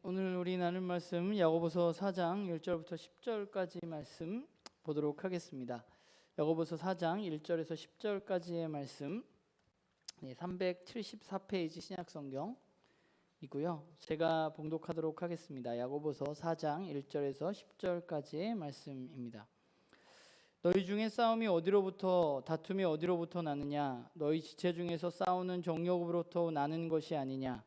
오늘 우리 나눌 말씀 야고보서 4장 1절부터 10절까지 말씀 보도록 하겠습니다. 야고보서 4장 1절에서 10절까지의 말씀 374페이지 신약성경이고요. 제가 봉독하도록 하겠습니다. 야고보서 4장 1절에서 10절까지의 말씀입니다. 너희 중에 싸움이 어디로부터 다툼이 어디로부터 나느냐? 너희 지체 중에서 싸우는 정욕으로부터 나는 것이 아니냐?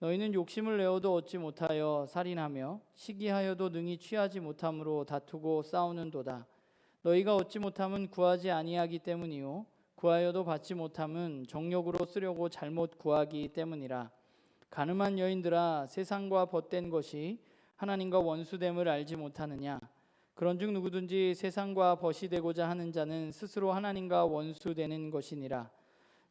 너희는 욕심을 내어도 얻지 못하여 살인하며 시기하여도 능히 취하지 못함으로 다투고 싸우는도다. 너희가 얻지 못함은 구하지 아니하기 때문이요 구하여도 받지 못함은 정욕으로 쓰려고 잘못 구하기 때문이라. 가늠한 여인들아, 세상과 벗된 것이 하나님과 원수됨을 알지 못하느냐? 그런즉 누구든지 세상과 벗이 되고자 하는 자는 스스로 하나님과 원수되는 것이니라.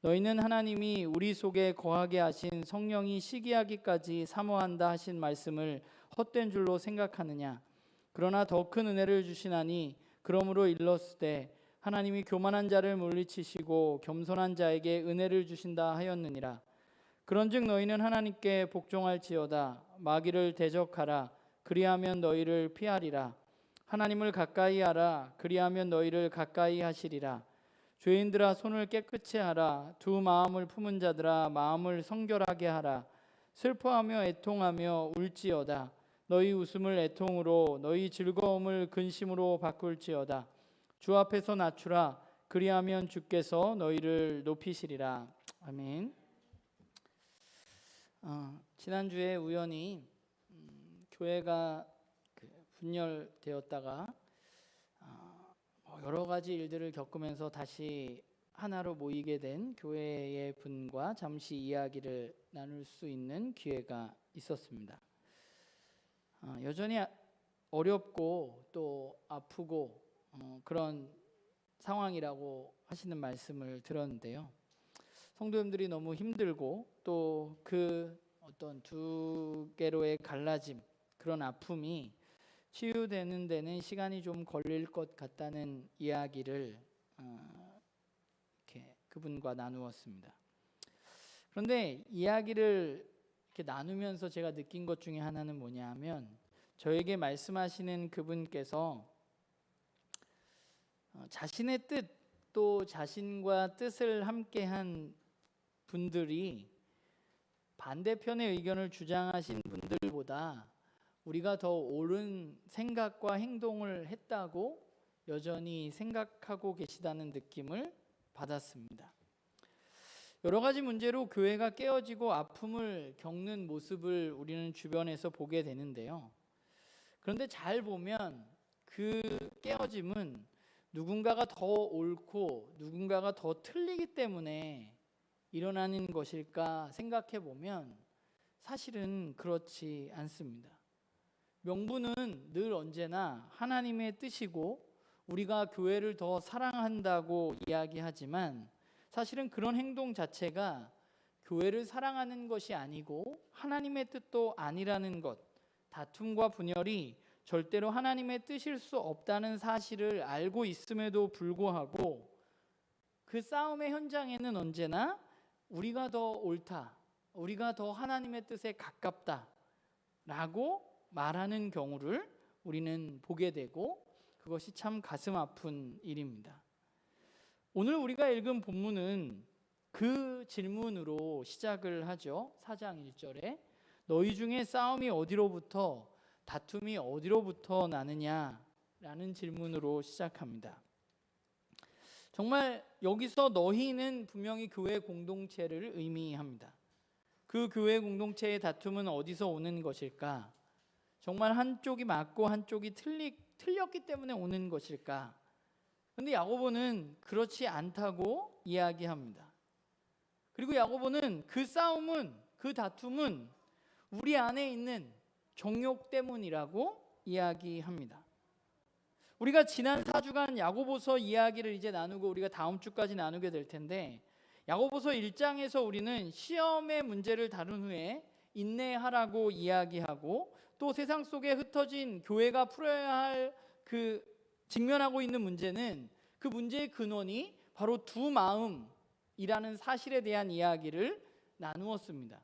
너희는 하나님이 우리 속에 거하게 하신 성령이 시기하기까지 사모한다 하신 말씀을 헛된 줄로 생각하느냐? 그러나 더 큰 은혜를 주시나니 그러므로 일렀으되 하나님이 교만한 자를 물리치시고 겸손한 자에게 은혜를 주신다 하였느니라. 그런즉 너희는 하나님께 복종할지어다. 마귀를 대적하라. 그리하면 너희를 피하리라. 하나님을 가까이 하라. 그리하면 너희를 가까이 하시리라. 죄인들아, 손을 깨끗이 하라. 두 마음을 품은 자들아, 마음을 성결하게 하라. 슬퍼하며 애통하며 울지어다. 너희 웃음을 애통으로, 너희 즐거움을 근심으로 바꿀지어다. 주 앞에서 낮추라. 그리하면 주께서 너희를 높이시리라. 아멘. 지난주에 우연히 교회가 분열되었다가 여러 가지 일들을 겪으면서 다시 하나로 모이게 된 교회의 분과 잠시 이야기를 나눌 수 있는 기회가 있었습니다. 여전히 어렵고 또 아프고 그런 상황이라고 하시는 말씀을 들었는데요. 성도님들이 너무 힘들고 또 그 어떤 두 개로의 갈라짐, 그런 아픔이 치유되는 데는 시간이 좀 걸릴 것 같다는 이야기를 이렇게 그분과 나누었습니다. 그런데 이야기를 이렇게 나누면서 제가 느낀 것 중에 하나는 뭐냐 하면, 저에게 말씀하시는 그분께서 자신의 뜻, 또 자신과 뜻을 함께한 분들이 반대편의 의견을 주장하신 분들보다 우리가 더 옳은 생각과 행동을 했다고 여전히 생각하고 계시다는 느낌을 받았습니다. 여러 가지 문제로 교회가 깨어지고 아픔을 겪는 모습을 우리는 주변에서 보게 되는데요. 그런데 잘 보면 그 깨어짐은 누군가가 더 옳고 누군가가 더 틀리기 때문에 일어나는 것일까 생각해 보면 사실은 그렇지 않습니다. 명분은 늘 언제나 하나님의 뜻이고 우리가 교회를 더 사랑한다고 이야기하지만 사실은 그런 행동 자체가 교회를 사랑하는 것이 아니고 하나님의 뜻도 아니라는 것, 다툼과 분열이 절대로 하나님의 뜻일 수 없다는 사실을 알고 있음에도 불구하고 그 싸움의 현장에는 언제나 우리가 더 옳다, 우리가 더 하나님의 뜻에 가깝다 라고 말하는 경우를 우리는 보게 되고, 그것이 참 가슴 아픈 일입니다. 오늘 우리가 읽은 본문은 그 질문으로 시작을 하죠. 4장 1절에 너희 중에 싸움이 어디로부터 다툼이 어디로부터 나느냐라는 질문으로 시작합니다. 정말 여기서 너희는 분명히 교회 공동체를 의미합니다. 그 교회 공동체의 다툼은 어디서 오는 것일까? 정말 한쪽이 맞고 한쪽이 틀렸기 때문에 오는 것일까? 그런데 야고보는 그렇지 않다고 이야기합니다. 그리고 야고보는 그 싸움은, 그 다툼은 우리 안에 있는 정욕 때문이라고 이야기합니다. 우리가 지난 4주간 야고보서 이야기를 이제 나누고 우리가 다음 주까지 나누게 될 텐데, 야고보서 1장에서 우리는 시험의 문제를 다룬 후에 인내하라고 이야기하고, 또 세상 속에 흩어진 교회가 풀어야 할 그 직면하고 있는 문제는, 그 문제의 근원이 바로 두 마음이라는 사실에 대한 이야기를 나누었습니다.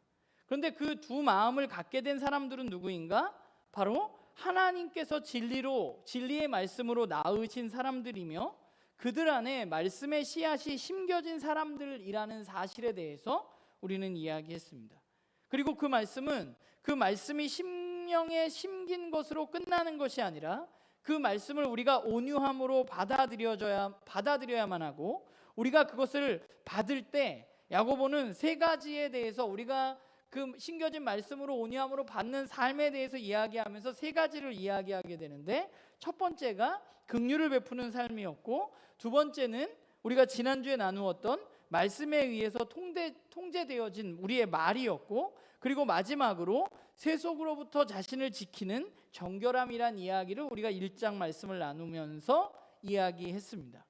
그런데 그 두 마음을 갖게 된 사람들은 누구인가? 바로 하나님께서 진리의 말씀으로 낳으신 사람들이며 그들 안에 말씀의 씨앗이 심겨진 사람들이라는 사실에 대해서 우리는 이야기했습니다. 그리고 그 말씀이 심령에 심긴 것으로 끝나는 것이 아니라 그 말씀을 우리가 온유함으로 받아들여야만 하고, 우리가 그것을 받을 때 야고보는 세 가지에 대해서 우리가 그 심겨진 말씀으로 온유함으로 받는 삶에 대해서 이야기하면서 세 가지를 이야기하게 되는데, 첫 번째가 긍휼을 베푸는 삶이었고, 두 번째는 우리가 지난주에 나누었던 말씀에 의해서 통제되어진 우리의 말이었고, 그리고 마지막으로 세속으로부터 자신을 지키는 정결함이란 이야기를 우리가 1장 말씀을 나누면서 이야기했습니다.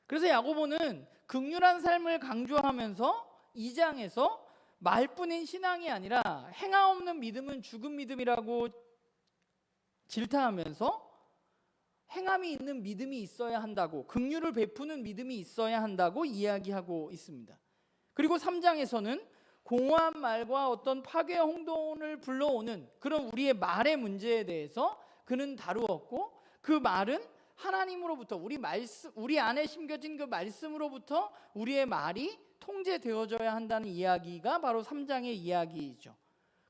그래서 야고보는 긍휼한 삶을 강조하면서 2장에서 말뿐인 신앙이 아니라 행함 없는 믿음은 죽은 믿음이라고 질타하면서 행함이 있는 믿음이 있어야 한다고, 긍휼을 베푸는 믿음이 있어야 한다고 이야기하고 있습니다. 그리고 3장에서는 공허한 말과 어떤 파괴 혼돈을 불러오는 그런 우리의 말의 문제에 대해서 그는 다루었고, 그 말은 하나님으로부터 우리 안에 심겨진 그 말씀으로부터 우리의 말이 통제되어져야 한다는 이야기가 바로 3장의 이야기이죠.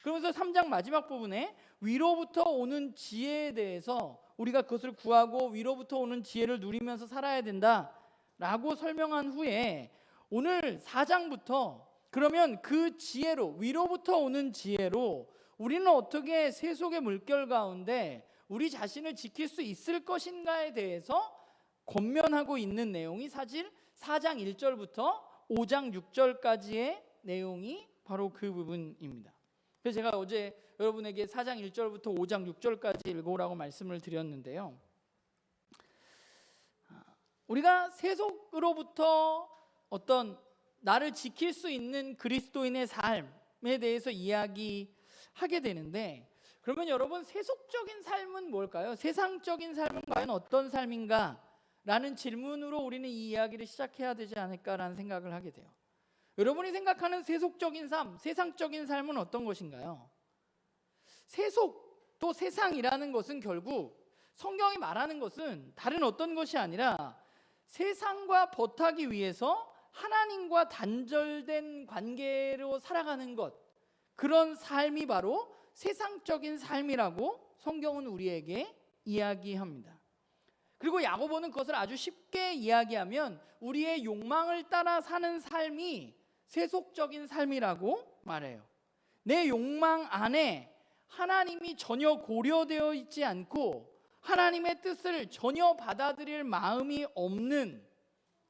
그러면서 3장 마지막 부분에 위로부터 오는 지혜에 대해서 우리가 그것을 구하고 위로부터 오는 지혜를 누리면서 살아야 된다라고 설명한 후에 오늘 4장부터 그러면 그 지혜로, 위로부터 오는 지혜로 우리는 어떻게 세속의 물결 가운데 우리 자신을 지킬 수 있을 것인가에 대해서 권면하고 있는 내용이 사실 4장 1절부터 5장 6절까지의 내용이 바로 그 부분입니다. 그래서 제가 어제 여러분에게 4장 1절부터 5장 6절까지 읽어오라고 말씀을 드렸는데요, 우리가 세속으로부터 어떤 나를 지킬 수 있는 그리스도인의 삶에 대해서 이야기하게 되는데, 그러면 여러분, 세속적인 삶은 뭘까요? 세상적인 삶은 과연 어떤 삶인가? 라는 질문으로 우리는 이 이야기를 시작해야 되지 않을까라는 생각을 하게 돼요. 여러분이 생각하는 세속적인 삶, 세상적인 삶은 어떤 것인가요? 세속, 또 세상이라는 것은 결국 성경이 말하는 것은 다른 어떤 것이 아니라 세상과 버타기 위해서 하나님과 단절된 관계로 살아가는 것, 그런 삶이 바로 세상적인 삶이라고 성경은 우리에게 이야기합니다. 그리고 야고보는 그것을 아주 쉽게 이야기하면 우리의 욕망을 따라 사는 삶이 세속적인 삶이라고 말해요. 내 욕망 안에 하나님이 전혀 고려되어 있지 않고 하나님의 뜻을 전혀 받아들일 마음이 없는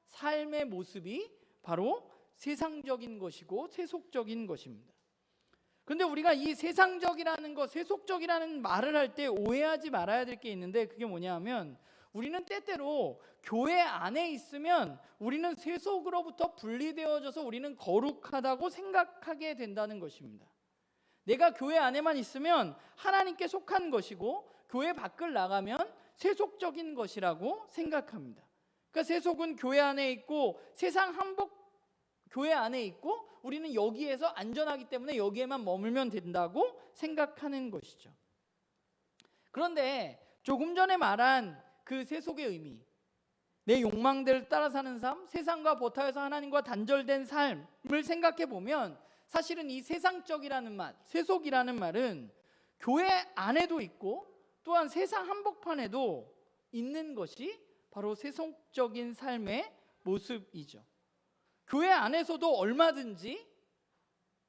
삶의 모습이 바로 세상적인 것이고 세속적인 것입니다. 그런데 우리가 이 세상적이라는 것, 세속적이라는 말을 할 때 오해하지 말아야 될 게 있는데, 그게 뭐냐면 우리는 때때로 교회 안에 있으면 우리는 세속으로부터 분리되어져서 우리는 거룩하다고 생각하게 된다는 것입니다. 내가 교회 안에만 있으면 하나님께 속한 것이고 교회 밖을 나가면 세속적인 것이라고 생각합니다. 그러니까 세속은 교회 안에 있고 세상 한복 교회 안에 있고 우리는 여기에서 안전하기 때문에 여기에만 머물면 된다고 생각하는 것이죠. 그런데 조금 전에 말한 그 세속의 의미, 내 욕망들을 따라 사는 삶, 세상과 버타에서 하나님과 단절된 삶을 생각해 보면 사실은 이 세상적이라는 말, 세속이라는 말은 교회 안에도 있고 또한 세상 한복판에도 있는 것이 바로 세속적인 삶의 모습이죠. 교회 안에서도 얼마든지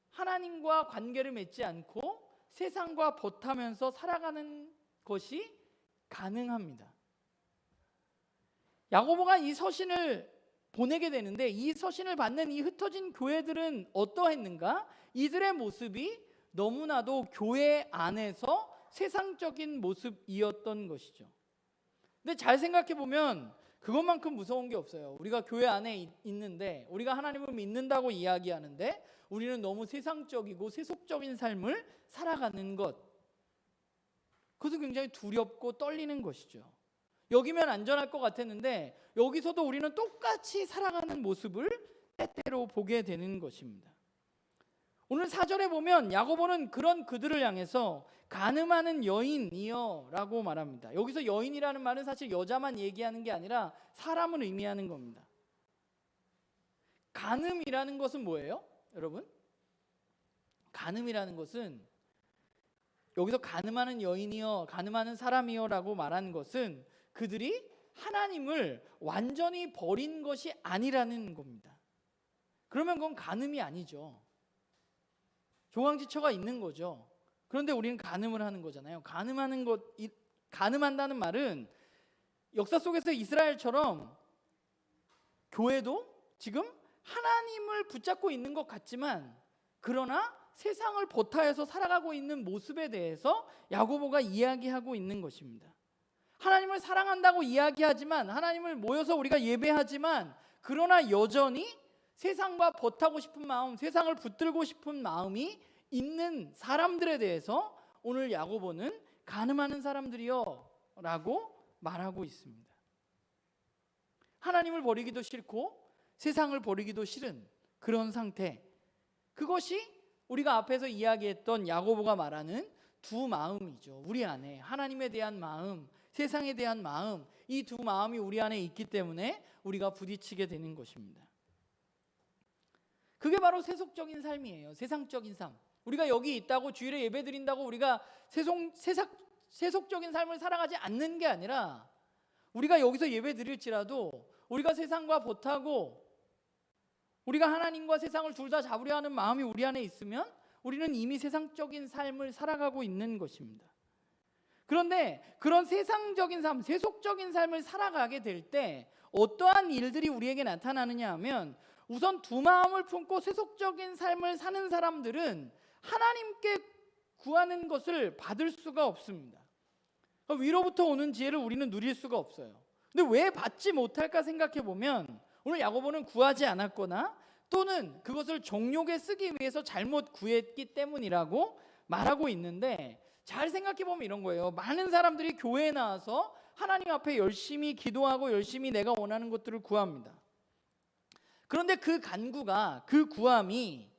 하나님과 관계를 맺지 않고 세상과 버타면서 살아가는 것이 가능합니다. 야고보가 이 서신을 보내게 되는데 이 서신을 받는 이 흩어진 교회들은 어떠했는가? 이들의 모습이 너무나도 교회 안에서 세상적인 모습이었던 것이죠. 근데 잘 생각해 보면 그것만큼 무서운 게 없어요. 우리가 교회 안에 있는데 우리가 하나님을 믿는다고 이야기하는데 우리는 너무 세상적이고 세속적인 삶을 살아가는 것, 그것은 굉장히 두렵고 떨리는 것이죠. 여기면 안전할 것 같았는데 여기서도 우리는 똑같이 살아가는 모습을 때때로 보게 되는 것입니다. 오늘 4절에 보면 야고보는 그런 그들을 향해서 간음하는 여인이여 라고 말합니다. 여기서 여인이라는 말은 사실 여자만 얘기하는 게 아니라 사람을 의미하는 겁니다. 간음이라는 것은 뭐예요? 여러분, 간음이라는 것은 여기서 간음하는 여인이여, 간음하는 사람이여 라고 말하는 것은 그들이 하나님을 완전히 버린 것이 아니라는 겁니다. 그러면 그건 간음이 아니죠. 조강지처가 있는 거죠. 그런데 우리는 간음을 하는 거잖아요. 간음한다는 말은 역사 속에서 이스라엘처럼 교회도 지금 하나님을 붙잡고 있는 것 같지만 그러나 세상을 버타해서 살아가고 있는 모습에 대해서 야고보가 이야기하고 있는 것입니다. 하나님을 사랑한다고 이야기하지만, 하나님을 모여서 우리가 예배하지만, 그러나 여전히 세상과 버타고 싶은 마음, 세상을 붙들고 싶은 마음이 있는 사람들에 대해서 오늘 야고보는 간음하는 사람들이여 라고 말하고 있습니다. 하나님을 버리기도 싫고 세상을 버리기도 싫은 그런 상태, 그것이 우리가 앞에서 이야기했던 야고보가 말하는 두 마음이죠. 우리 안에 하나님에 대한 마음, 세상에 대한 마음, 이 두 마음이 우리 안에 있기 때문에 우리가 부딪히게 되는 것입니다. 그게 세속적인 삶이에요. 세상적인 삶. 우리가 여기 있다고 주일에 예배 드린다고 우리가 세속적인 삶을 살아가지 않는 게 아니라, 우리가 여기서 예배 드릴지라도 우리가 세상과 버타고 우리가 하나님과 세상을 둘 다 잡으려 하는 마음이 우리 안에 있으면 우리는 이미 세상적인 삶을 살아가고 있는 것입니다. 그런데 그런 세상적인 삶, 세속적인 삶을 살아가게 될 때 어떠한 일들이 우리에게 나타나느냐 하면, 우선 두 마음을 품고 세속적인 삶을 사는 사람들은 하나님께 구하는 것을 받을 수가 없습니다. 위로부터 오는 지혜를 우리는 누릴 수가 없어요. 근데 왜 받지 못할까 생각해 보면, 오늘 야고보는 구하지 않았거나 또는 그것을 정욕에 쓰기 위해서 잘못 구했기 때문이라고 말하고 있는데, 잘 생각해 보면 이런 거예요. 많은 사람들이 교회에 나와서 하나님 앞에 열심히 기도하고 열심히 내가 원하는 것들을 구합니다. 그런데 그 간구가, 그 구함이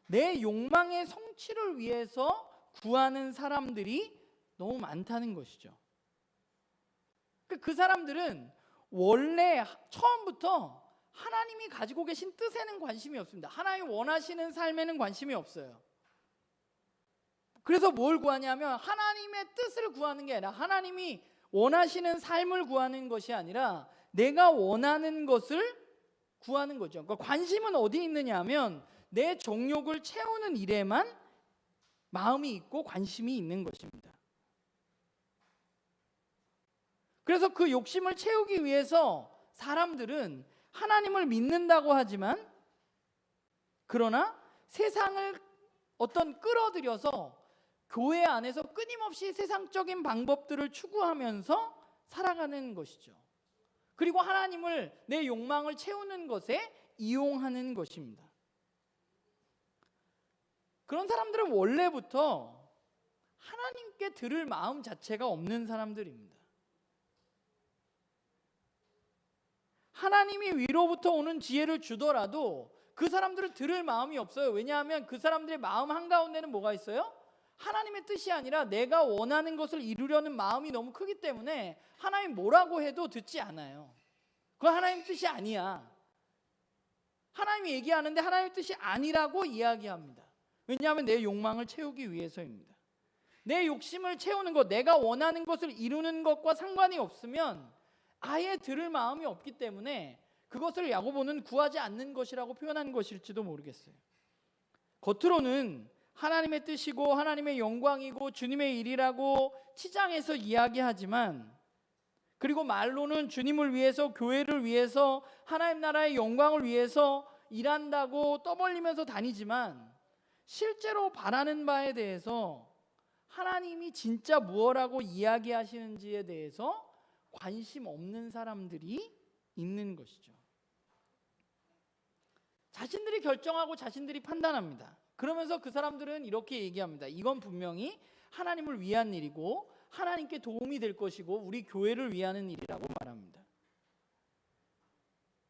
내 욕망의 성취를 위해서 구하는 사람들이 너무 많다는 것이죠. 그 사람들은 원래 처음부터 하나님이 가지고 계신 뜻에는 관심이 없습니다. 하나님이 원하시는 삶에는 관심이 없어요. 그래서 뭘 구하냐면, 하나님의 뜻을 구하는 게 아니라, 하나님이 원하시는 삶을 구하는 것이 아니라 내가 원하는 것을 구하는 거죠. 그러니까 관심은 어디 있느냐 하면 내 정욕을 채우는 일에만 마음이 있고 관심이 있는 것입니다. 그래서 그 욕심을 채우기 위해서 사람들은 하나님을 믿는다고 하지만, 그러나 세상을 끌어들여서 교회 안에서 끊임없이 세상적인 방법들을 추구하면서 살아가는 것이죠. 그리고 하나님을, 내 욕망을 채우는 것에 이용하는 것입니다. 그런 사람들은 원래부터 하나님께 들을 마음 자체가 없는 사람들입니다. 하나님이 위로부터 오는 지혜를 주더라도 그 사람들은 들을 마음이 없어요. 왜냐하면 그 사람들의 마음 한가운데는 뭐가 있어요? 하나님의 뜻이 아니라 내가 원하는 것을 이루려는 마음이 너무 크기 때문에 하나님 뭐라고 해도 듣지 않아요. 그건 하나님 뜻이 아니야. 하나님이 얘기하는데 하나님 뜻이 아니라고 이야기합니다. 왜냐하면 내 욕망을 채우기 위해서입니다. 내 욕심을 채우는 것, 내가 원하는 것을 이루는 것과 상관이 없으면 아예 들을 마음이 없기 때문에 그것을 야고보는 구하지 않는 것이라고 표현한 것일지도 모르겠어요. 겉으로는 하나님의 뜻이고 하나님의 영광이고 주님의 일이라고 치장해서 이야기하지만, 그리고 말로는 주님을 위해서, 교회를 위해서, 하나님 나라의 영광을 위해서 일한다고 떠벌리면서 다니지만, 실제로 바라는 바에 대해서 하나님이 진짜 무엇라고 이야기하시는지에 대해서 관심 없는 사람들이 있는 것이죠. 자신들이 결정하고 자신들이 판단합니다. 그러면서 그 사람들은 이렇게 얘기합니다. 이건 분명히 하나님을 위한 일이고 하나님께 도움이 될 것이고 우리 교회를 위하는 일이라고 말합니다.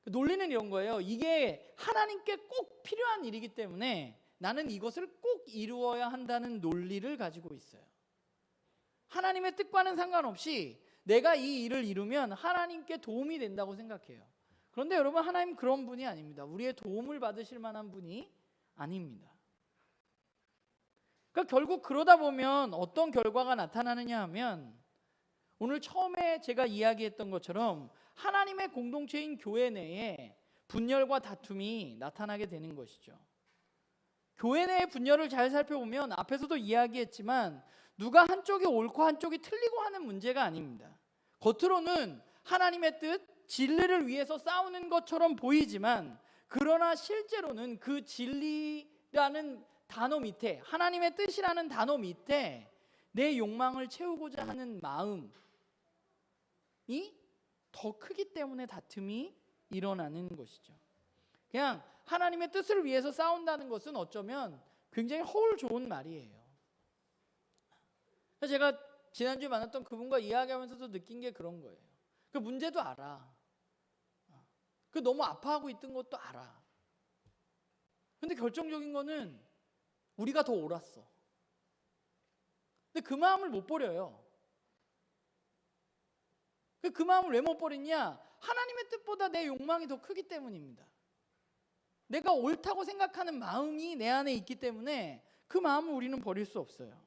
논리는 이런 거예요. 이게 하나님께 꼭 필요한 일이기 때문에 나는 이것을 꼭 이루어야 한다는 논리를 가지고 있어요. 하나님의 뜻과는 상관없이 내가 이 일을 이루면 하나님께 도움이 된다고 생각해요. 그런데 여러분, 하나님 그런 분이 아닙니다. 우리의 도움을 받으실 만한 분이 아닙니다. 그러니까 결국 그러다 보면 어떤 결과가 나타나느냐 하면, 오늘 처음에 제가 이야기했던 것처럼 하나님의 공동체인 교회 내에 분열과 다툼이 나타나게 되는 것이죠. 교회 내의 분열을 잘 살펴보면 앞에서도 이야기했지만 누가 한쪽이 옳고 한쪽이 틀리고 하는 문제가 아닙니다. 겉으로는 하나님의 뜻, 진리를 위해서 싸우는 것처럼 보이지만, 그러나 실제로는 그 진리라는 단어 밑에, 하나님의 뜻이라는 단어 밑에 내 욕망을 채우고자 하는 마음이 더 크기 때문에 다툼이 일어나는 것이죠. 그냥 하나님의 뜻을 위해서 싸운다는 것은 어쩌면 굉장히 허울 좋은 말이에요. 제가 지난주에 만났던 그분과 이야기하면서도 느낀 게 그런 거예요. 그 문제도 알아. 그 너무 아파하고 있던 것도 알아. 근데 결정적인 거는 우리가 더 옳았어. 근데 그 마음을 못 버려요. 그 마음을 왜 못 버리냐? 하나님의 뜻보다 내 욕망이 더 크기 때문입니다. 내가 옳다고 생각하는 마음이 내 안에 있기 때문에 그 마음을 우리는 버릴 수 없어요.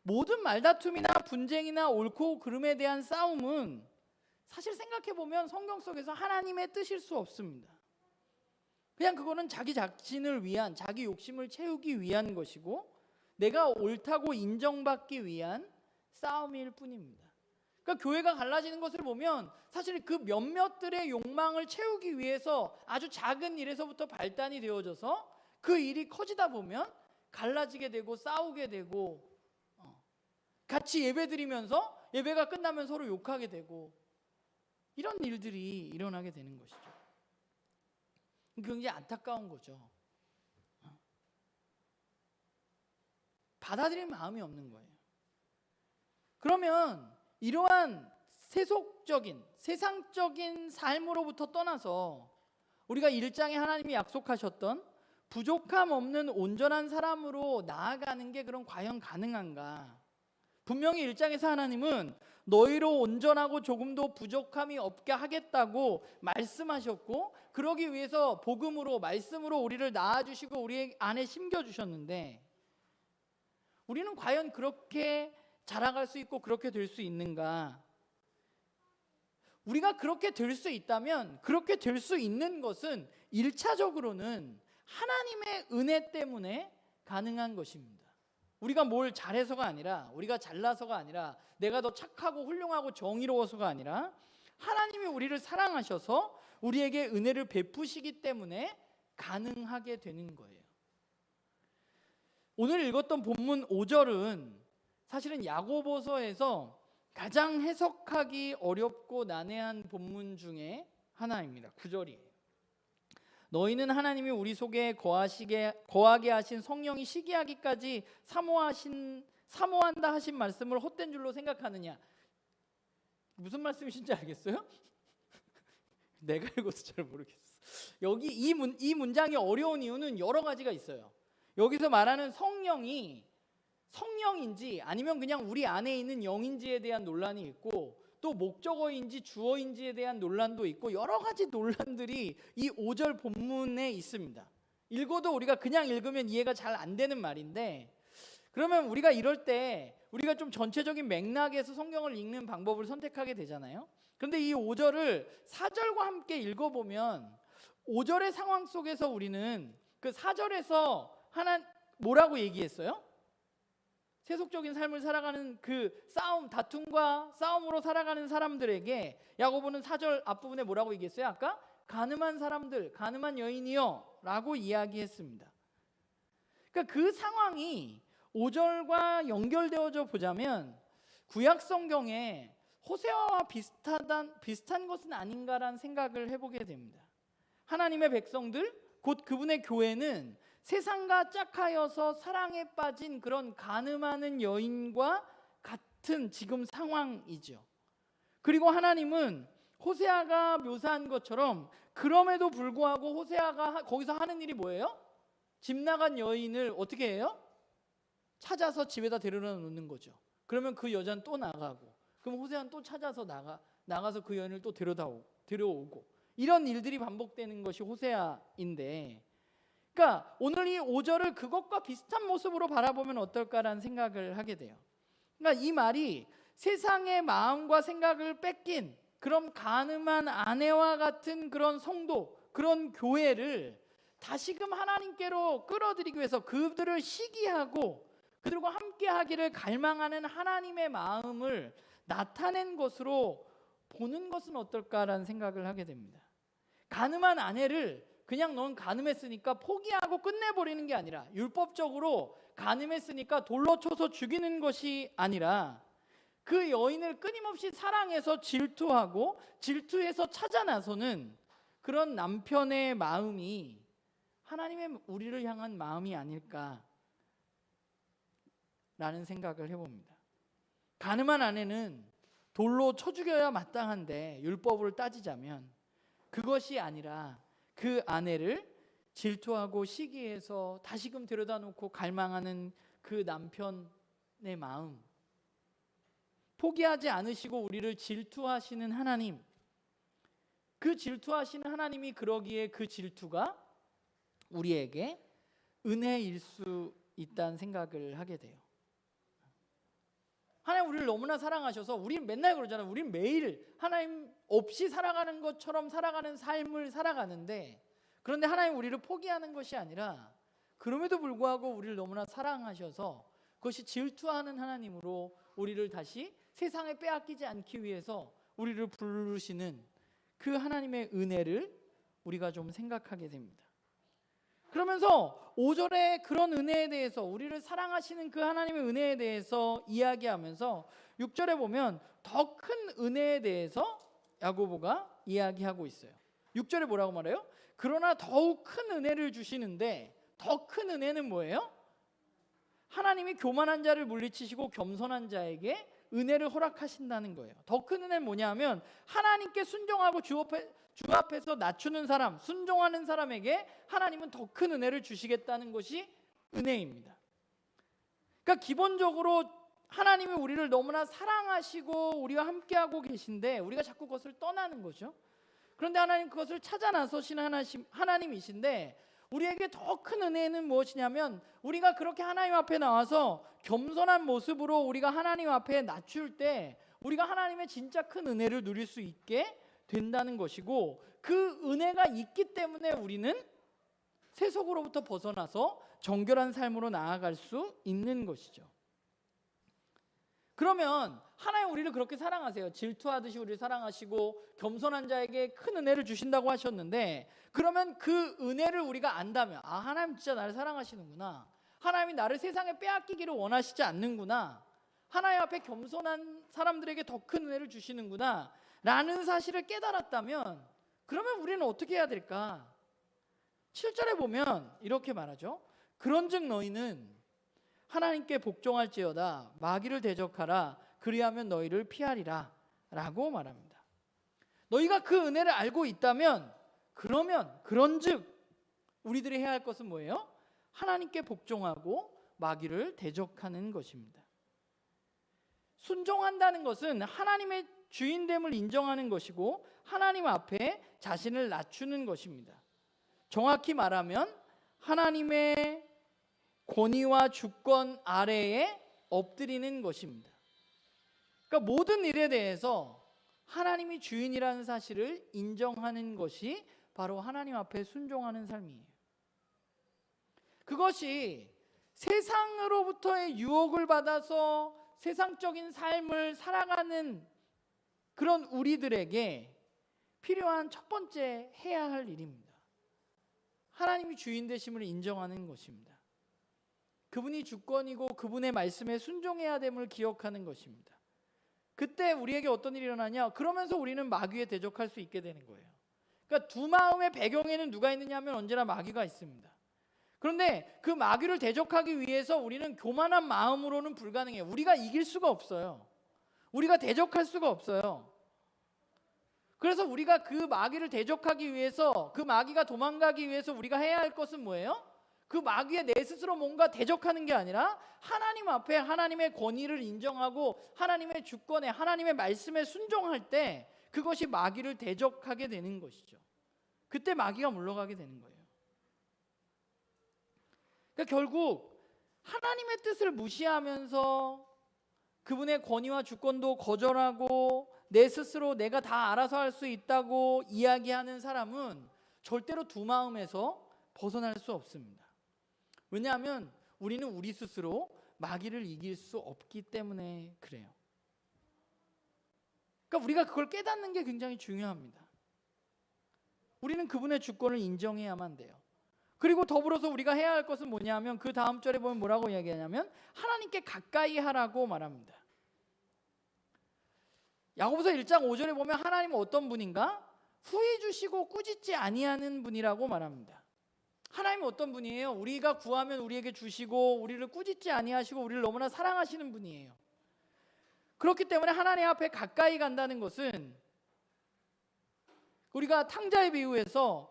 모든 말다툼이나 분쟁이나 옳고 그름에 대한 싸움은 사실 생각해보면 성경 속에서 하나님의 뜻일 수 없습니다. 그냥 그거는 자기 자신을 위한, 자기 욕심을 채우기 위한 것이고, 내가 옳다고 인정받기 위한 싸움일 뿐입니다. 그러니까 교회가 갈라지는 것을 보면 사실 그 몇몇들의 욕망을 채우기 위해서 아주 작은 일에서부터 발단이 되어져서 그 일이 커지다 보면 갈라지게 되고 싸우게 되고, 같이 예배드리면서 예배가 끝나면 서로 욕하게 되고, 이런 일들이 일어나게 되는 것이죠. 굉장히 안타까운 거죠. 받아들일 마음이 없는 거예요. 그러면 이러한 세속적인, 세상적인 삶으로부터 떠나서 우리가 1장에 하나님이 약속하셨던 부족함 없는 온전한 사람으로 나아가는 게 그럼 과연 가능한가? 분명히 1장에서 하나님은 너희로 온전하고 조금도 부족함이 없게 하겠다고 말씀하셨고, 그러기 위해서 복음으로, 말씀으로 우리를 낳아주시고 우리 안에 심겨주셨는데, 우리는 과연 그렇게 자라갈 수 있고 그렇게 될 수 있는가? 우리가 그렇게 될 수 있다면, 그렇게 될 수 있는 것은 1차적으로는 하나님의 은혜 때문에 가능한 것입니다. 우리가 뭘 잘해서가 아니라, 우리가 잘나서가 아니라, 내가 더 착하고 훌륭하고 정의로워서가 아니라, 하나님이 우리를 사랑하셔서 우리에게 은혜를 베푸시기 때문에 가능하게 되는 거예요. 오늘 읽었던 본문 5절은 사실은 야고보서에서 가장 해석하기 어렵고 난해한 본문 중에 하나입니다. 9절이에요. 너희는 하나님이 우리 속에 거하게 하신 성령이 시기하기까지 사모한다 하신 말씀을 헛된 줄로 생각하느냐? 무슨 말씀이신지 알겠어요? 내가 읽어서 잘 모르겠어. 여기 이 문장이 어려운 이유는 여러 가지가 있어요. 여기서 말하는 성령이 성령인지 아니면 그냥 우리 안에 있는 영인지에 대한 논란이 있고, 또 목적어인지 주어인지에 대한 논란도 있고, 여러 가지 논란들이 이 5절 본문에 있습니다. 읽어도 우리가 그냥 읽으면 이해가 잘 안 되는 말인데, 그러면 우리가 이럴 때 우리가 좀 전체적인 맥락에서 성경을 읽는 방법을 선택하게 되잖아요. 그런데 이 5절을 4절과 함께 읽어보면 5절의 상황 속에서 우리는 그 4절에서 뭐라고 얘기했어요? 세속적인 삶을 살아가는 그 다툼과 싸움으로 살아가는 사람들에게 야고보는 4절 앞부분에 뭐라고 얘기했어요? 아까 가늠한 사람들, 가늠한 여인이요 라고 이야기했습니다. 그러니까 그 상황이 5절과 연결되어져 보자면 구약 성경에 호세아와 비슷한 것은 아닌가라는 생각을 해보게 됩니다. 하나님의 백성들, 곧 그분의 교회는 세상과 짝하여서 사랑에 빠진 그런 간음하는 여인과 같은 지금 상황이죠. 그리고 하나님은 호세아가 묘사한 것처럼 그럼에도 불구하고 호세아가 거기서 하는 일이 뭐예요? 집 나간 여인을 어떻게 해요? 찾아서 집에다 데려다 놓는 거죠. 그러면 그 여자는 또 나가고, 그럼 호세아는 또 찾아서 나가서 그 여인을 또 데려오고, 이런 일들이 반복되는 것이 호세아인데, 그러니까 오늘 이 5절을 그것과 비슷한 모습으로 바라보면 어떨까라는 생각을 하게 돼요. 그러니까 이 말이 세상의 마음과 생각을 뺏긴 그런 가늠한 아내와 같은 그런 성도, 그런 교회를 다시금 하나님께로 끌어들이기 위해서 그들을 시기하고 그들과 함께 하기를 갈망하는 하나님의 마음을 나타낸 것으로 보는 것은 어떨까라는 생각을 하게 됩니다. 가늠한 아내를 그냥 넌 가늠했으니까 포기하고 끝내버리는 게 아니라, 율법적으로 가늠했으니까 돌로 쳐서 죽이는 것이 아니라 그 여인을 끊임없이 사랑해서 질투하고 질투해서 찾아 나서는 그런 남편의 마음이 하나님의 우리를 향한 마음이 아닐까라는 생각을 해봅니다. 가늠한 아내는 돌로 쳐 죽여야 마땅한데, 율법을 따지자면 그것이 아니라 그 아내를 질투하고 시기해서 다시금 데려다 놓고 갈망하는 그 남편의 마음, 포기하지 않으시고 우리를 질투하시는 하나님, 그 질투하시는 하나님이 그러기에 그 질투가 우리에게 은혜일 수 있다는 생각을 하게 돼요. 하나님 우리를 너무나 사랑하셔서, 우리는 맨날 그러잖아요. 우리는 매일 하나님 없이 살아가는 것처럼 살아가는 삶을 살아가는데, 그런데 하나님 우리를 포기하는 것이 아니라 그럼에도 불구하고 우리를 너무나 사랑하셔서 그것이 질투하는 하나님으로 우리를 다시 세상에 빼앗기지 않기 위해서 우리를 부르시는 그 하나님의 은혜를 우리가 좀 생각하게 됩니다. 그러면서 5절에 그런 은혜에 대해서, 우리를 사랑하시는 그 하나님의 은혜에 대해서 이야기하면서 6절에 보면 더 큰 은혜에 대해서 야고보가 이야기하고 있어요. 6절에 뭐라고 말해요? 그러나 더욱 큰 은혜를 주시는데, 더 큰 은혜는 뭐예요? 하나님이 교만한 자를 물리치시고 겸손한 자에게 은혜를 허락하신다는 거예요. 더 큰 은혜는 뭐냐면 하나님께 순종하고 주 앞에서 낮추는 사람, 순종하는 사람에게 하나님은 더 큰 은혜를 주시겠다는 것이 은혜입니다. 그러니까 기본적으로 하나님이 우리를 너무나 사랑하시고 우리와 함께하고 계신데 우리가 자꾸 그것을 떠나는 거죠. 그런데 하나님 그것을 찾아 나서시는 하나님이신데, 우리에게 더 큰 은혜는 무엇이냐면, 우리가 그렇게 하나님 앞에 나와서 겸손한 모습으로 우리가 하나님 앞에 낮출 때 우리가 하나님의 진짜 큰 은혜를 누릴 수 있게 된다는 것이고, 그 은혜가 있기 때문에 우리는 세속으로부터 벗어나서 정결한 삶으로 나아갈 수 있는 것이죠. 그러면 하나님 우리를 그렇게 사랑하세요. 질투하듯이 우리를 사랑하시고 겸손한 자에게 큰 은혜를 주신다고 하셨는데, 그러면 그 은혜를 우리가 안다면, 아, 하나님 진짜 나를 사랑하시는구나, 하나님이 나를 세상에 빼앗기기를 원하시지 않는구나, 하나님 앞에 겸손한 사람들에게 더 큰 은혜를 주시는구나 라는 사실을 깨달았다면, 그러면 우리는 어떻게 해야 될까? 7절에 보면 이렇게 말하죠. 그런즉 너희는 하나님께 복종할지어다, 마귀를 대적하라, 그리하면 너희를 피하리라 라고 말합니다. 너희가 그 은혜를 알고 있다면, 그런즉 우리들이 해야 할 것은 뭐예요? 하나님께 복종하고 마귀를 대적하는 것입니다. 순종한다는 것은 하나님의 주인됨을 인정하는 것이고 하나님 앞에 자신을 낮추는 것입니다. 정확히 말하면 하나님의 권위와 주권 아래에 엎드리는 것입니다. 그러니까 모든 일에 대해서 하나님이 주인이라는 사실을 인정하는 것이 바로 하나님 앞에 순종하는 삶이에요. 그것이 세상으로부터의 유혹을 받아서 세상적인 삶을 살아가는 그런 우리들에게 필요한 첫 번째 해야 할 일입니다. 하나님이 주인 되심을 인정하는 것입니다. 그분이 주권이고 그분의 말씀에 순종해야 됨을 기억하는 것입니다. 그때 우리에게 어떤 일이 일어나냐? 그러면서 우리는 마귀에 대적할 수 있게 되는 거예요. 그러니까 두 마음의 배경에는 누가 있느냐 하면 언제나 마귀가 있습니다. 그런데 그 마귀를 대적하기 위해서 우리는 교만한 마음으로는 불가능해요. 우리가 이길 수가 없어요. 우리가 대적할 수가 없어요. 그래서 우리가 그 마귀를 대적하기 위해서, 그 마귀가 도망가기 위해서 우리가 해야 할 것은 뭐예요? 그 마귀에 내 스스로 뭔가 대적하는 게 아니라 하나님 앞에 하나님의 권위를 인정하고 하나님의 주권에, 하나님의 말씀에 순종할 때 그것이 마귀를 대적하게 되는 것이죠. 그때 마귀가 물러가게 되는 거예요. 그러니까 결국 하나님의 뜻을 무시하면서 그분의 권위와 주권도 거절하고 내 스스로 내가 다 알아서 할 수 있다고 이야기하는 사람은 절대로 두 마음에서 벗어날 수 없습니다. 왜냐하면 우리는 우리 스스로 마귀를 이길 수 없기 때문에 그래요. 그러니까 우리가 그걸 깨닫는 게 굉장히 중요합니다. 우리는 그분의 주권을 인정해야만 돼요. 그리고 더불어서 우리가 해야 할 것은 뭐냐면 그 다음 절에 보면 뭐라고 이야기하냐면 하나님께 가까이 하라고 말합니다. 야고보서 1장 5절에 보면 하나님은 어떤 분인가? 후히 주시고 꾸짖지 아니하는 분이라고 말합니다. 하나님은 어떤 분이에요? 우리가 구하면 우리에게 주시고 우리를 꾸짖지 아니하시고 우리를 너무나 사랑하시는 분이에요. 그렇기 때문에 하나님 앞에 가까이 간다는 것은 우리가 탕자의 비유에서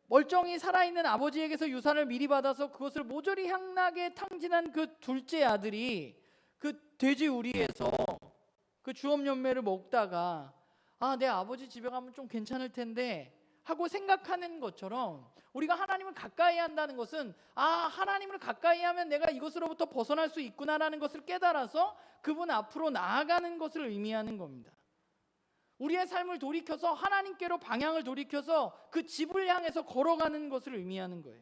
멀쩡히 살아있는 아버지에게서 유산을 미리 받아서 그것을 모조리 향락에 탕진한 그 둘째 아들이 그 돼지 우리에서 그 주업 열매를 먹다가 내 아버지 집에 가면 좀 괜찮을 텐데 하고 생각하는 것처럼 우리가 하나님을 가까이 한다는 것은 하나님을 가까이 하면 내가 이것으로부터 벗어날 수 있구나라는 것을 깨달아서 그분 앞으로 나아가는 것을 의미하는 겁니다. 우리의 삶을 돌이켜서 하나님께로 방향을 돌이켜서 그 집을 향해서 걸어가는 것을 의미하는 거예요.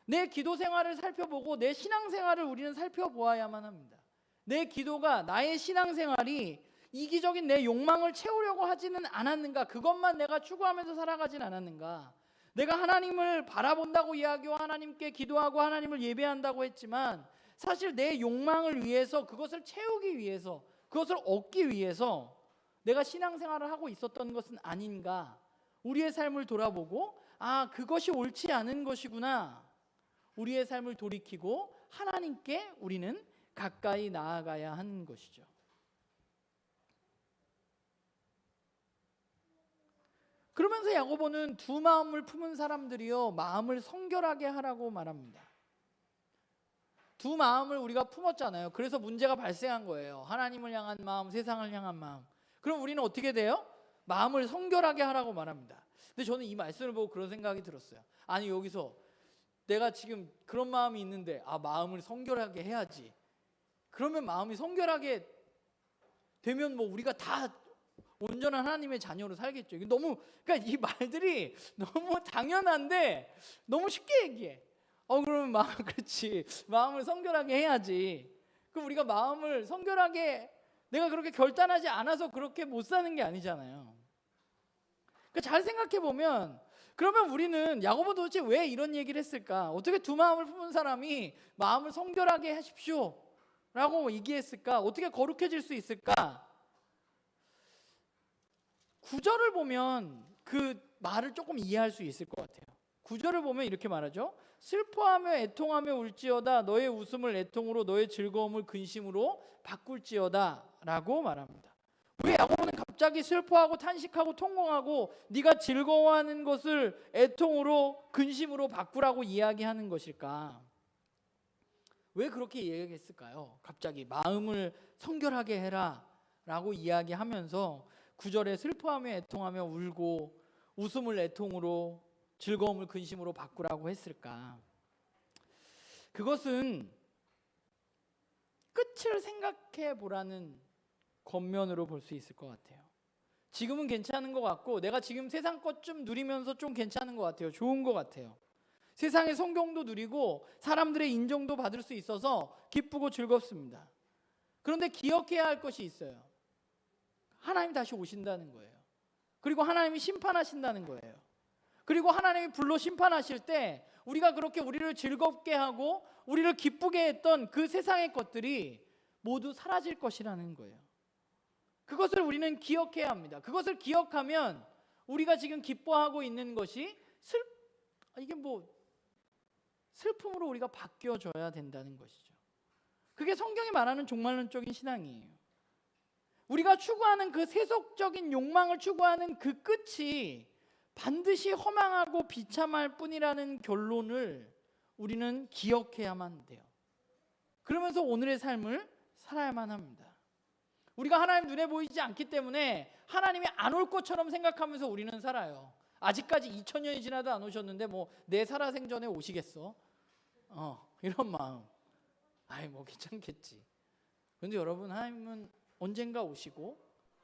내 기도 생활을 살펴보고 내 신앙 생활을 우리는 살펴보아야만 합니다. 내 기도가, 나의 신앙 생활이 이기적인 내 욕망을 채우려고 하지는 않았는가? 그것만 내가 추구하면서 살아가진 않았는가? 내가 하나님을 바라본다고 이야기하고 하나님께 기도하고 하나님을 예배한다고 했지만 사실 내 욕망을 위해서, 그것을 채우기 위해서, 그것을 얻기 위해서 내가 신앙생활을 하고 있었던 것은 아닌가? 우리의 삶을 돌아보고 그것이 옳지 않은 것이구나. 우리의 삶을 돌이키고 하나님께 우리는 가까이 나아가야 하는 것이죠. 그러면서 야고보는 두 마음을 품은 사람들이요 마음을 성결하게 하라고 말합니다. 두 마음을 우리가 품었잖아요. 그래서 문제가 발생한 거예요. 하나님을 향한 마음, 세상을 향한 마음. 그럼 우리는 어떻게 돼요? 마음을 성결하게 하라고 말합니다. 근데 저는 이 말씀을 보고 그런 생각이 들었어요. 아니 여기서 내가 지금 그런 마음이 있는데 마음을 성결하게 해야지. 그러면 마음이 성결하게 되면 뭐 우리가 다 온전한 하나님의 자녀로 살겠죠. 그러니까 이 말들이 너무 당연한데 너무 쉽게 얘기해. 그러면 그렇지. 마음을 성결하게 해야지. 그럼 우리가 마음을 성결하게 내가 그렇게 결단하지 않아서 그렇게 못 사는 게 아니잖아요. 그러니까 잘 생각해 보면 그러면 우리는 야고보 도대체 왜 이런 얘기를 했을까? 어떻게 두 마음을 품은 사람이 마음을 성결하게 하십시오 라고 얘기했을까? 어떻게 거룩해질 수 있을까? 구절을 보면 그 말을 조금 이해할 수 있을 것 같아요. 구절을 보면 이렇게 말하죠. 슬퍼하며 애통하며 울지어다 너의 웃음을 애통으로 너의 즐거움을 근심으로 바꿀지어다 라고 말합니다. 왜 야고보는 갑자기 슬퍼하고 탄식하고 통곡하고 네가 즐거워하는 것을 애통으로 근심으로 바꾸라고 이야기하는 것일까? 왜 그렇게 이야기했을까요? 갑자기 마음을 성결하게 해라 라고 이야기하면서 9절에 슬퍼하며 애통하며 울고 웃음을 애통으로 즐거움을 근심으로 바꾸라고 했을까? 그것은 끝을 생각해 보라는 겉면으로 볼 수 있을 것 같아요. 지금은 괜찮은 것 같고 내가 지금 세상 것 좀 누리면서 좀 괜찮은 것 같아요. 좋은 것 같아요. 세상의 성경도 누리고 사람들의 인정도 받을 수 있어서 기쁘고 즐겁습니다. 그런데 기억해야 할 것이 있어요. 하나님이 다시 오신다는 거예요. 그리고 하나님이 심판하신다는 거예요. 그리고 하나님이 불로 심판하실 때 우리가 그렇게 우리를 즐겁게 하고 우리를 기쁘게 했던 그 세상의 것들이 모두 사라질 것이라는 거예요. 그것을 우리는 기억해야 합니다. 그것을 기억하면 우리가 지금 기뻐하고 있는 것이 슬픔으로 우리가 바뀌어져야 된다는 것이죠. 그게 성경이 말하는 종말론적인 신앙이에요. 우리가 추구하는 그 세속적인 욕망을 추구하는 그 끝이 반드시 허망하고 비참할 뿐이라는 결론을 우리는 기억해야만 돼요. 그러면서 오늘의 삶을 살아야만 합니다. 우리가 하나님 눈에 보이지 않기 때문에 하나님이 안 올 것처럼 생각하면서 우리는 살아요. 아직까지 2000년이 지나도 안 오셨는데 뭐 내 살아생전에 오시겠어? 이런 마음. 뭐 괜찮겠지. 그런데 여러분, 하나님은 언젠가 오시고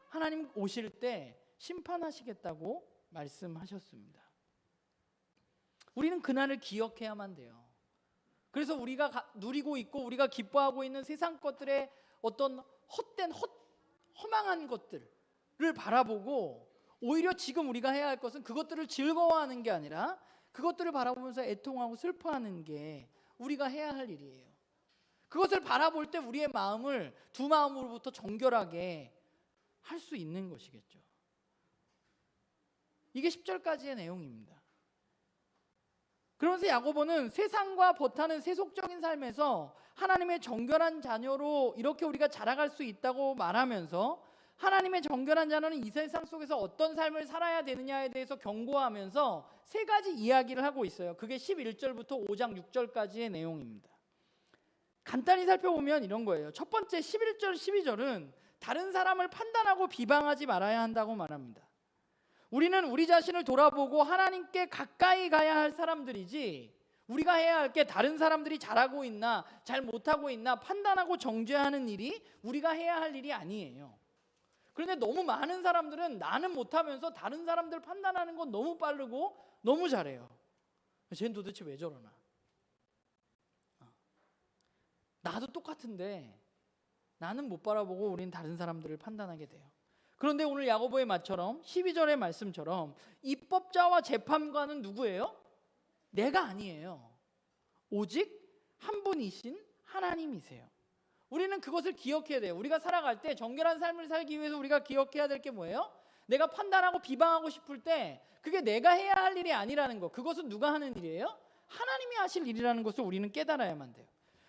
하나님 오실 때 심판하시겠다고 말씀하셨습니다. 우리는 그날을 기억해야만 돼요. 그래서 우리가 누리고 있고 우리가 기뻐하고 있는 세상 것들의 어떤 헛된 허망한 것들을 바라보고 오히려 지금 우리가 해야 할 것은 그것들을 즐거워하는 게 아니라 그것들을 바라보면서 애통하고 슬퍼하는 게 우리가 해야 할 일이에요. 그것을 바라볼 때 우리의 마음을 두 마음으로부터 정결하게 할 수 있는 것이겠죠. 이게 10절까지의 내용입니다. 그러면서 야고보는 세상과 버타는 세속적인 삶에서 하나님의 정결한 자녀로 이렇게 우리가 자라갈 수 있다고 말하면서 하나님의 정결한 자녀는 이 세상 속에서 어떤 삶을 살아야 되느냐에 대해서 경고하면서 세 가지 이야기를 하고 있어요. 그게 11절부터 5장 6절까지의 내용입니다. 간단히 살펴보면 이런 거예요. 첫 번째 11절 12절은 다른 사람을 판단하고 비방하지 말아야 한다고 말합니다. 우리는 우리 자신을 돌아보고 하나님께 가까이 가야 할 사람들이지, 우리가 해야 할 게 다른 사람들이 잘하고 있나 잘 못하고 있나 판단하고 정죄하는 일이 우리가 해야 할 일이 아니에요. 그런데 너무 많은 사람들은 나는 못하면서 다른 사람들 판단하는 건 너무 빠르고 너무 잘해요. 쟤는 도대체 왜 저러나? 나도 똑같은데 나는 못 바라보고 우린 다른 사람들을 판단하게 돼요. 그런데 오늘 야고보의 말처럼 12절의 말씀처럼 입법자와 재판관은 누구예요? 내가 아니에요. 오직 한 분이신 하나님이세요. 우리는 그것을 기억해야 돼요. 우리가 살아갈 때 정결한 삶을 살기 위해서 우리가 기억해야 될 게 뭐예요? 내가 판단하고 비방하고 싶을 때 그게 내가 해야 할 일이 아니라는 거. 그것은 누가 하는 일이에요? 하나님이 하실 일이라는 것을 우리는 깨달아야만 돼요.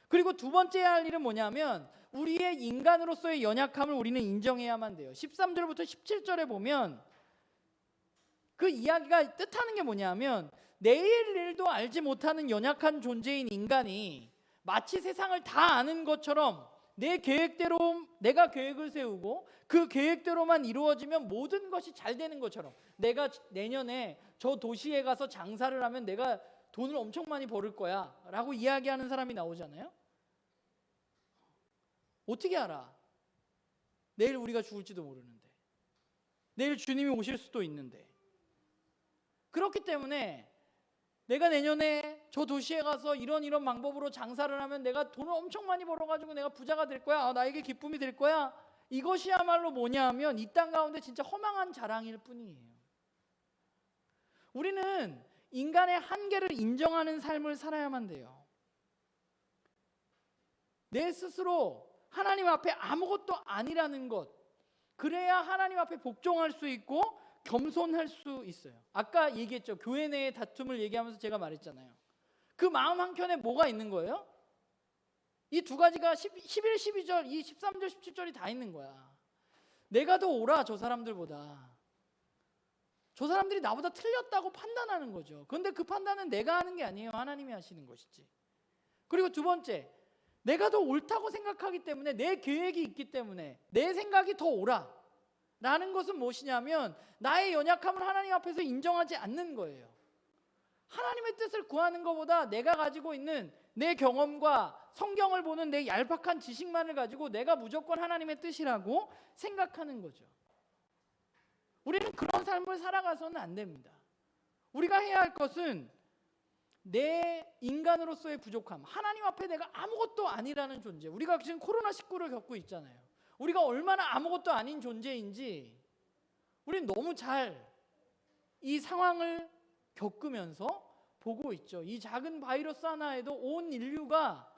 그리고 두 번째 해야 할 일은 뭐냐면 우리의 인간으로서의 연약함을 우리는 인정해야만 돼요. 13절부터 17절에 보면 그 이야기가 뜻하는 게 뭐냐면 내일 일도 알지 못하는 연약한 존재인 인간이 마치 세상을 다 아는 것처럼 내 계획대로 내가 계획을 세우고 그 계획대로만 이루어지면 모든 것이 잘 되는 것처럼, 내가 내년에 저 도시에 가서 장사를 하면 내가 돈을 엄청 많이 벌을 거야 라고 이야기하는 사람이 나오잖아요. 어떻게 알아? 내일 우리가 죽을지도 모르는데, 내일 주님이 오실 수도 있는데. 그렇기 때문에 내가 내년에 저 도시에 가서 이런 방법으로 장사를 하면 내가 돈을 엄청 많이 벌어가지고 내가 부자가 될 거야, 나에게 기쁨이 될 거야, 이것이야말로 뭐냐 하면 이 땅 가운데 진짜 허망한 자랑일 뿐이에요. 우리는 인간의 한계를 인정하는 삶을 살아야만 돼요. 내 스스로 하나님 앞에 아무것도 아니라는 것, 그래야 하나님 앞에 복종할 수 있고 겸손할 수 있어요. 아까 얘기했죠. 교회 내의 다툼을 얘기하면서 제가 말했잖아요. 그 마음 한켠에 뭐가 있는 거예요? 이 두 가지가 11, 12절, 이 13절, 17절이 다 있는 거야. 내가 더 옳아, 저 사람들보다. 저 사람들이 나보다 틀렸다고 판단하는 거죠. 그런데 그 판단은 내가 하는 게 아니에요. 하나님이 하시는 것이지. 그리고 두 번째, 내가 더 옳다고 생각하기 때문에, 내 계획이 있기 때문에 내 생각이 더 옳아 라는 것은 무엇이냐면 나의 연약함을 하나님 앞에서 인정하지 않는 거예요. 하나님의 뜻을 구하는 것보다 내가 가지고 있는 내 경험과 성경을 보는 내 얄팍한 지식만을 가지고 내가 무조건 하나님의 뜻이라고 생각하는 거죠. 우리는 그런 삶을 살아가서는 안 됩니다. 우리가 해야 할 것은 내 인간으로서의 부족함, 하나님 앞에 내가 아무것도 아니라는 존재. 우리가 지금 코로나19를 겪고 있잖아요. 우리가 얼마나 아무것도 아닌 존재인지 우리는 너무 잘 이 상황을 겪으면서 보고 있죠. 이 작은 바이러스 하나에도 온 인류가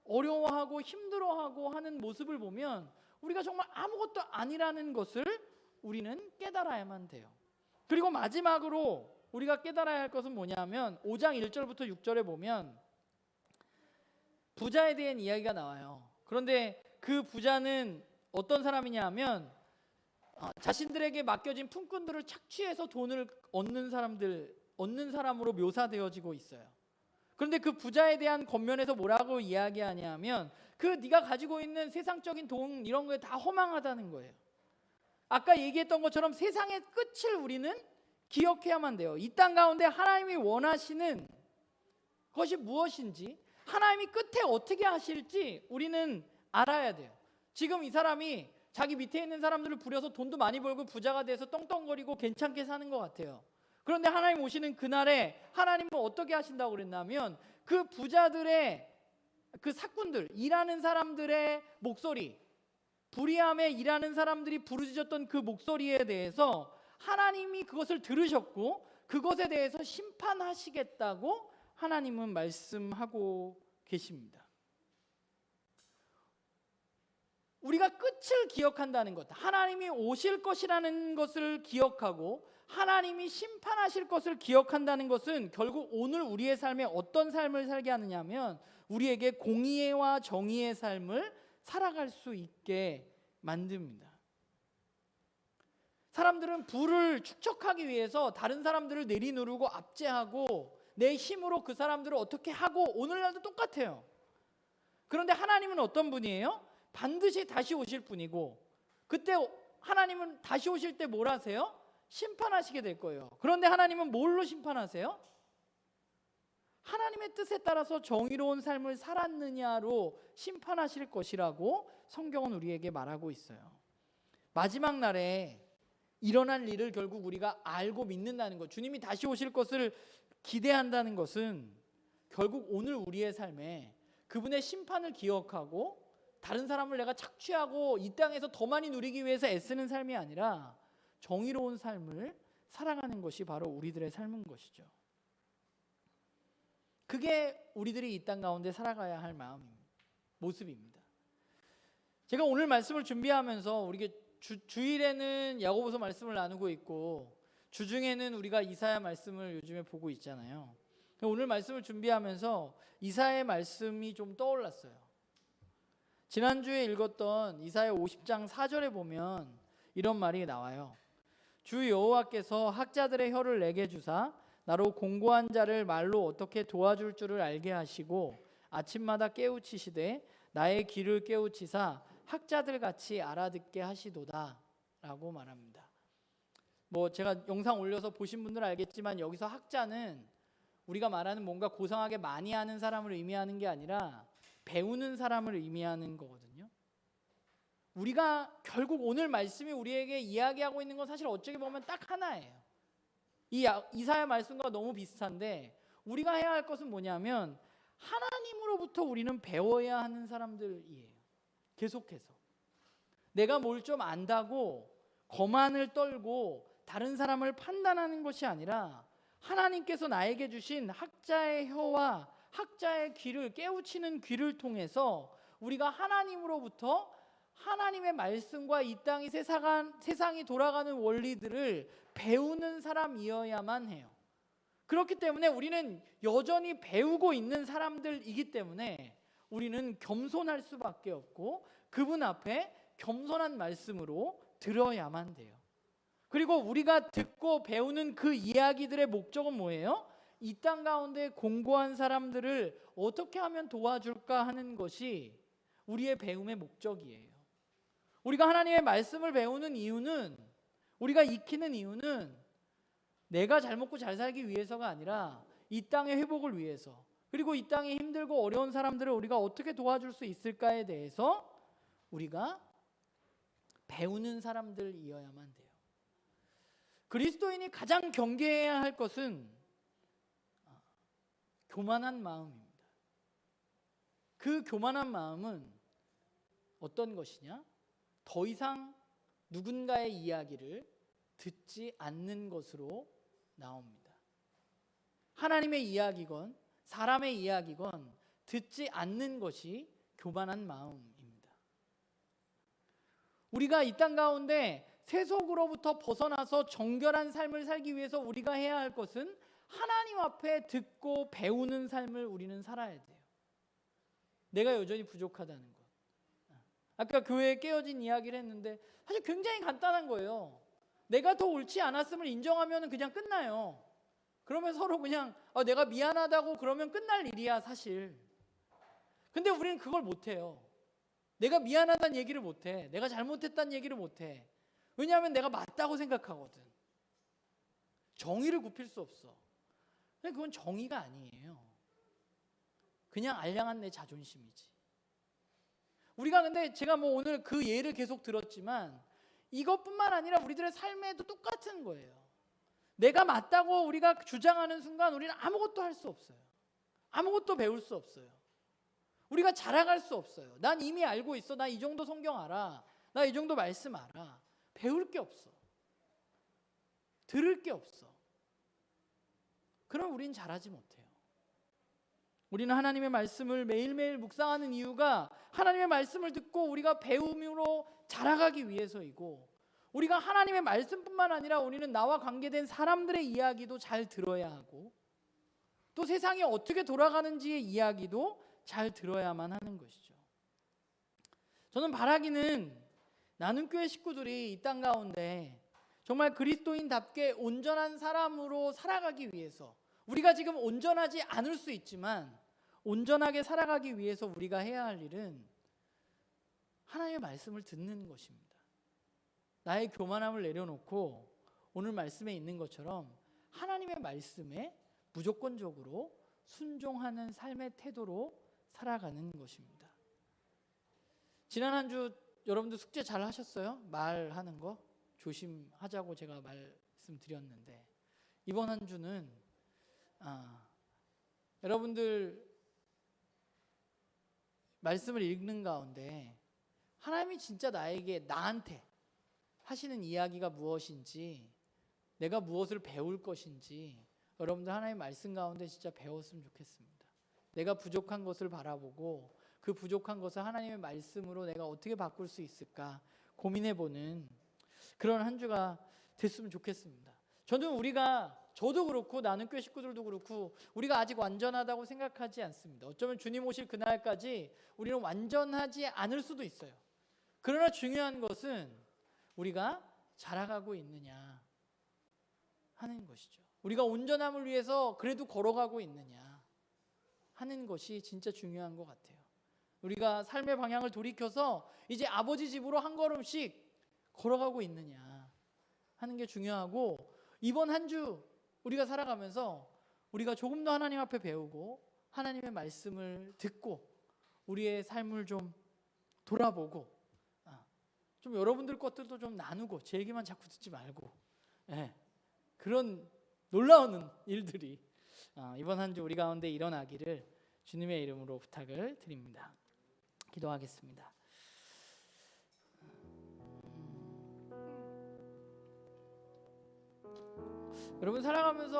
어려워하고 힘들어하고 하는 모습을 보면 우리가 정말 아무것도 아니라는 것을 우리는 깨달아야만 돼요. 그리고 마지막으로 우리가 깨달아야 할 것은 뭐냐면 5장 1절부터 6절에 보면 부자에 대한 이야기가 나와요. 그런데 그 부자는 어떤 사람이냐 하면 자신들에게 맡겨진 품꾼들을 착취해서 돈을 얻는 사람으로 묘사되어지고 있어요. 그런데 그 부자에 대한 겉면에서 뭐라고 이야기하냐면 그 네가 가지고 있는 세상적인 돈 이런 거에 다 허망하다는 거예요. 아까 얘기했던 것처럼 세상의 끝을 우리는 기억해야만 돼요. 이 땅 가운데 하나님이 원하시는 것이 무엇인지, 하나님이 끝에 어떻게 하실지 우리는 알아야 돼요. 지금 이 사람이 자기 밑에 있는 사람들을 부려서 돈도 많이 벌고 부자가 돼서 떵떵거리고 괜찮게 사는 것 같아요. 그런데 하나님 오시는 그날에 하나님은 어떻게 하신다고 그랬냐면 그 부자들의 그 사꾼들, 일하는 사람들의 목소리, 불의함에 일하는 사람들이 부르짖었던 그 목소리에 대해서 하나님이 그것을 들으셨고 그것에 대해서 심판하시겠다고 하나님은 말씀하고 계십니다. 우리가 끝을 기억한다는 것, 하나님이 오실 것이라는 것을 기억하고 하나님이 심판하실 것을 기억한다는 것은 결국 오늘 우리의 삶에 어떤 삶을 살게 하느냐면 우리에게 공의와 정의의 삶을 살아갈 수 있게 만듭니다. 사람들은 부를 축적하기 위해서 다른 사람들을 내리누르고 압제하고 내 힘으로 그 사람들을 어떻게 하고 오늘날도 똑같아요. 그런데 하나님은 어떤 분이에요? 반드시 다시 오실 분이고 그때 하나님은 다시 오실 때 뭘 하세요? 심판하시게 될 거예요. 그런데 하나님은 뭘로 심판하세요? 하나님의 뜻에 따라서 정의로운 삶을 살았느냐로 심판하실 것이라고 성경은 우리에게 말하고 있어요. 마지막 날에 일어날 일을 결국 우리가 알고 믿는다는 것, 주님이 다시 오실 것을 기대한다는 것은 결국 오늘 우리의 삶에 그분의 심판을 기억하고 다른 사람을 내가 착취하고 이 땅에서 더 많이 누리기 위해서 애쓰는 삶이 아니라 정의로운 삶을 살아가는 것이 바로 우리들의 삶인 것이죠. 그게 우리들이 이 땅 가운데 살아가야 할 모습입니다. 제가 오늘 말씀을 준비하면서 우리가 주일에는 야고보서 말씀을 나누고 있고 주중에는 우리가 이사야 말씀을 요즘에 보고 있잖아요. 오늘 말씀을 준비하면서 이사야의 말씀이 좀 떠올랐어요. 지난주에 읽었던 이사야 50장 4절에 보면 이런 말이 나와요. 주 여호와께서 학자들의 혀를 내게 주사 나로 공고한 자를 말로 어떻게 도와줄 줄을 알게 하시고 아침마다 깨우치시되 나의 귀를 깨우치사 학자들 같이 알아듣게 하시도다 라고 말합니다. 제가 영상 올려서 보신 분들은 알겠지만 여기서 학자는 우리가 말하는 뭔가 고상하게 많이 하는 사람을 의미하는 게 아니라 배우는 사람을 의미하는 거거든요. 우리가 결국 오늘 말씀이 우리에게 이야기하고 있는 건 사실 어쩌게 보면 딱 하나예요. 이사야 말씀과 너무 비슷한데 우리가 해야 할 것은 뭐냐면 하나님으로부터 우리는 배워야 하는 사람들이에요. 계속해서 내가 뭘 좀 안다고 거만을 떨고 다른 사람을 판단하는 것이 아니라 하나님께서 나에게 주신 학자의 혀와 학자의 귀를 깨우치는 귀를 통해서 우리가 하나님으로부터 하나님의 말씀과 이 땅이 세상이 돌아가는 원리들을 배우는 사람이어야만 해요. 그렇기 때문에 우리는 여전히 배우고 있는 사람들이기 때문에 우리는 겸손할 수밖에 없고 그분 앞에 겸손한 말씀으로 들어야만 돼요. 그리고 우리가 듣고 배우는 그 이야기들의 목적은 뭐예요? 이 땅 가운데 공고한 사람들을 어떻게 하면 도와줄까 하는 것이 우리의 배움의 목적이에요. 우리가 하나님의 말씀을 배우는 이유는, 우리가 익히는 이유는 내가 잘 먹고 잘 살기 위해서가 아니라 이 땅의 회복을 위해서, 그리고 이 땅에 힘들고 어려운 사람들을 우리가 어떻게 도와줄 수 있을까에 대해서 우리가 배우는 사람들이어야만 돼요. 그리스도인이 가장 경계해야 할 것은 교만한 마음입니다. 그 교만한 마음은 어떤 것이냐? 더 이상 누군가의 이야기를 듣지 않는 것으로 나옵니다. 하나님의 이야기건 사람의 이야기건 듣지 않는 것이 교만한 마음입니다. 우리가 이 땅 가운데 세속으로부터 벗어나서 정결한 삶을 살기 위해서 우리가 해야 할 것은 하나님 앞에 듣고 배우는 삶을 우리는 살아야 돼요. 내가 여전히 부족하다는 것. 아까 교회에 깨어진 이야기를 했는데 사실 굉장히 간단한 거예요. 내가 더 옳지 않았음을 인정하면 그냥 끝나요. 그러면 서로 그냥 내가 미안하다고 그러면 끝날 일이야 사실. 근데 우리는 그걸 못해요. 내가 미안하다는 얘기를 못해. 내가 잘못했다는 얘기를 못해. 왜냐하면 내가 맞다고 생각하거든. 정의를 굽힐 수 없어. 근데 그건 정의가 아니에요. 그냥 알량한 내 자존심이지. 우리가 근데 제가 뭐 오늘 그 예를 계속 들었지만 이것뿐만 아니라 우리들의 삶에도 똑같은 거예요. 내가 맞다고 우리가 주장하는 순간 우리는 아무것도 할 수 없어요. 아무것도 배울 수 없어요. 우리가 자랑할 수 없어요. 난 이미 알고 있어. 나 이 정도 성경 알아. 나 이 정도 말씀 알아. 배울 게 없어. 들을 게 없어. 그럼 우린 잘하지 못해요. 우리는 하나님의 말씀을 매일매일 묵상하는 이유가 하나님의 말씀을 듣고 우리가 배움으로 자라가기 위해서이고, 우리가 하나님의 말씀뿐만 아니라 우리는 나와 관계된 사람들의 이야기도 잘 들어야 하고, 또 세상이 어떻게 돌아가는지의 이야기도 잘 들어야만 하는 것이죠. 저는 바라기는 나눔교회 식구들이 이 땅 가운데 정말 그리스도인답게 온전한 사람으로 살아가기 위해서, 우리가 지금 온전하지 않을 수 있지만 온전하게 살아가기 위해서 우리가 해야 할 일은 하나님의 말씀을 듣는 것입니다. 나의 교만함을 내려놓고 오늘 말씀에 있는 것처럼 하나님의 말씀에 무조건적으로 순종하는 삶의 태도로 살아가는 것입니다. 지난 한 주 여러분들 숙제 잘 하셨어요? 말하는 거 조심하자고 제가 말씀드렸는데, 이번 한 주는 여러분들 말씀을 읽는 가운데 하나님이 진짜 나한테 하시는 이야기가 무엇인지, 내가 무엇을 배울 것인지 여러분들 하나님의 말씀 가운데 진짜 배웠으면 좋겠습니다. 내가 부족한 것을 바라보고 그 부족한 것을 하나님의 말씀으로 내가 어떻게 바꿀 수 있을까 고민해보는 그런 한 주가 됐으면 좋겠습니다. 저도 그렇고 나눔교회 식구들도 그렇고 우리가 아직 완전하다고 생각하지 않습니다. 어쩌면 주님 오실 그날까지 우리는 완전하지 않을 수도 있어요. 그러나 중요한 것은 우리가 자라가고 있느냐 하는 것이죠. 우리가 온전함을 위해서 그래도 걸어가고 있느냐 하는 것이 진짜 중요한 것 같아요. 우리가 삶의 방향을 돌이켜서 이제 아버지 집으로 한 걸음씩 걸어가고 있느냐 하는 게 중요하고, 이번 한 주 우리가 살아가면서 우리가 조금 더 하나님 앞에 배우고 하나님의 말씀을 듣고 우리의 삶을 좀 돌아보고 좀 여러분들 것들도 좀 나누고 제 얘기만 자꾸 듣지 말고 그런 놀라운 일들이 이번 한 주 우리 가운데 일어나기를 주님의 이름으로 부탁을 드립니다. 기도하겠습니다. 여러분 살아가면서